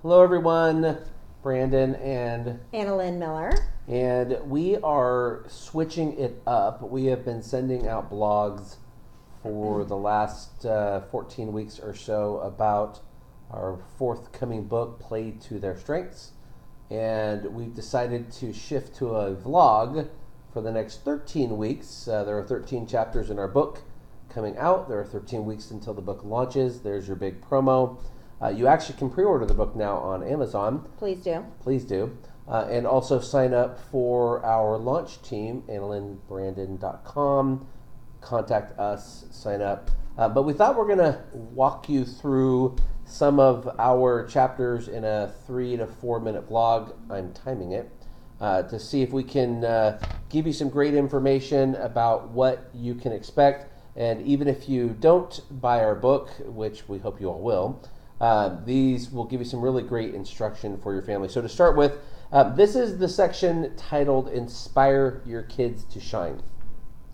Hello, everyone. Brandon and Annalyn Miller. and we are switching it up. We have been sending out blogs for the last 14 weeks or so about our forthcoming book, Play to Their Strengths. And we've decided to shift to a vlog for the next 13 weeks. There are 13 chapters in our book coming out. There are 13 weeks until the book launches. There's your big promo. You actually can pre-order the book now on Amazon. Please do. Please do. And also sign up for our launch team, AnnalynBrandon.com. Contact us, sign up. But we thought we're going to walk you through some of our chapters in a 3 to 4 minute vlog. I'm timing it to see if we can give you some great information about what you can expect. And even if you don't buy our book, which we hope you all will, these will give you some really great instruction for your family. So to start with, this is the section titled Inspire Your Kids to Shine.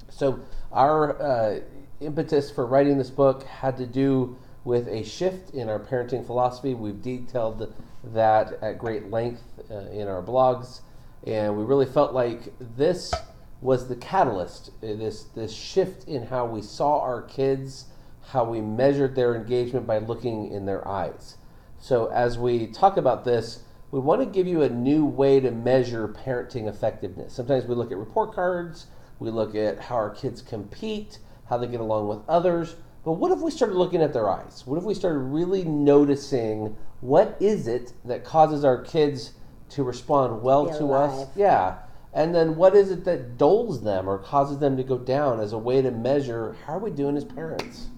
So our impetus for writing this book had to do with a shift in our parenting philosophy. We've detailed that at great length in our blogs, and we really felt like this was the catalyst, this shift in how we saw our kids, how we measured their engagement by looking in their eyes. So as we talk about this, we want to give you a new way to measure parenting effectiveness. Sometimes we look at report cards, we look at how our kids compete, how they get along with others, but what if we started looking at their eyes? What if we started really noticing what is it that causes our kids to respond well to us? Yeah. And then what is it that dulls them or causes them to go down as a way to measure how are we doing as parents?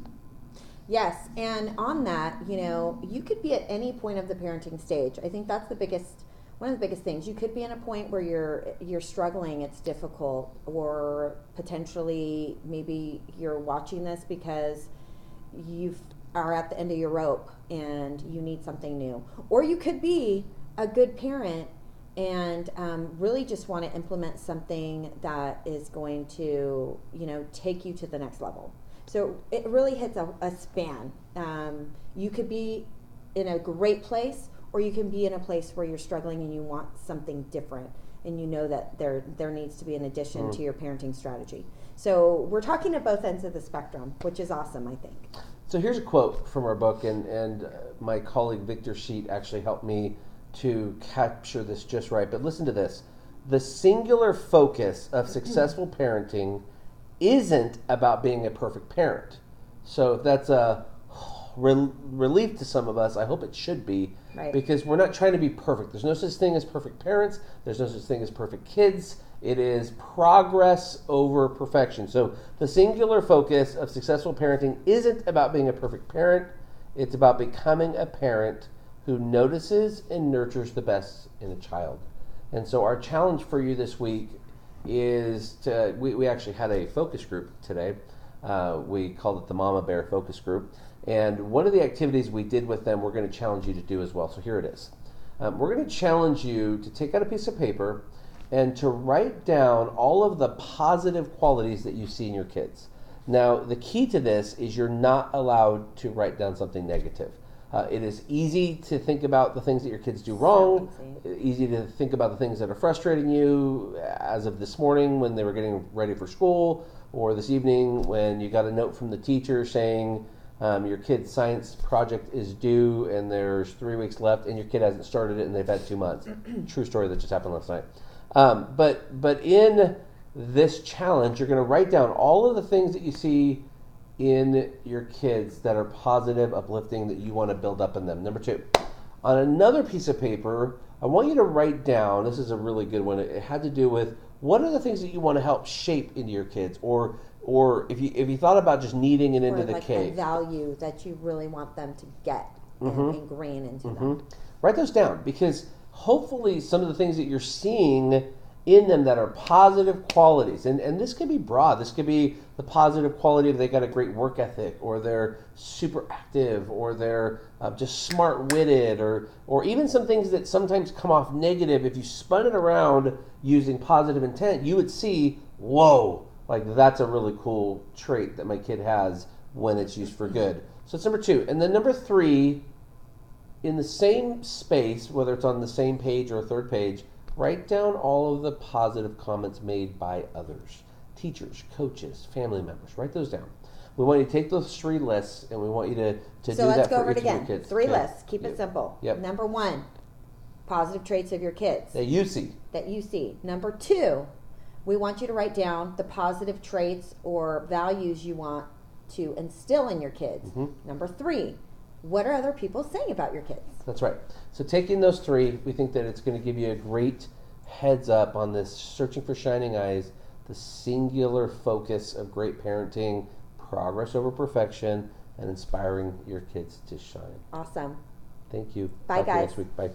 Yes, and on that, you could be at any point of the parenting stage. I think that's one of the biggest things. You could be in a point where you're struggling, it's difficult, or potentially maybe you're watching this because you are at the end of your rope and you need something new. Or you could be a good parent and really just want to implement something that is going to, take you to the next level. So it really hits a span. You could be in a great place, or you can be in a place where you're struggling and you want something different, and you know that there needs to be an addition to your parenting strategy. So we're talking at both ends of the spectrum, which is awesome, I think. So here's a quote from our book, and my colleague Victor Sheet actually helped me to capture this just right. But listen to this. The singular focus of successful parenting isn't about being a perfect parent. So if that's a relief to some of us, I hope it should be, right? Because we're not trying to be perfect. There's no such thing as perfect parents. There's no such thing as perfect kids. It is progress over perfection. So the singular focus of successful parenting isn't about being a perfect parent. It's about becoming a parent who notices and nurtures the best in a child. And so our challenge for you this week is we actually had a focus group today. We called it the Mama Bear Focus Group. And one of the activities we did with them, we're going to challenge you to do as well. So here it is. We're going to challenge you to take out a piece of paper and to write down all of the positive qualities that you see in your kids. Now, the key to this is you're not allowed to write down something negative. It is easy to think about the things that your kids do wrong, easy to think about the things that are frustrating you, as of this morning when they were getting ready for school, or this evening when you got a note from the teacher saying your kid's science project is due and there's 3 weeks left and your kid hasn't started it and they've had 2 months. True story that just happened last night. But in this challenge, you're going to write down all of the things that you see in your kids that are positive, uplifting, that you want to build up in them. Number 2, on another piece of paper, I want you to write down, this is a really good one, it had to do with what are the things that you want to help shape into your kids, or if you thought about just kneading it into the cake. A value that you really want them to get and ingrain into them. Write those down, because hopefully some of the things that you're seeing in them that are positive qualities, and this could be broad. This could be the positive quality of they got a great work ethic, or they're super active, or they're just smart-witted, or even some things that sometimes come off negative. If you spun it around using positive intent, you would see, whoa, like that's a really cool trait that my kid has when it's used for good. So it's number 2. And then number 3, in the same space, whether it's on the same page or a third page, write down all of the positive comments made by others, teachers, coaches, family members. Write those down. We want you to take those 3 lists, and we want you to do So let's that go for over it each of your again. kids. 3 Okay? lists. Keep Yep. it simple. Yep. Number 1, positive traits of your kids That you see. that you see. Number 2, we want you to write down the positive traits or values you want to instill in your kids. Number 3, what are other people saying about your kids? That's right. So taking those 3, we think that it's going to give you a great heads up on this searching for shining eyes, the singular focus of great parenting, progress over perfection, and inspiring your kids to shine. Awesome. Thank you. Bye, Talk to you guys. next week. Bye.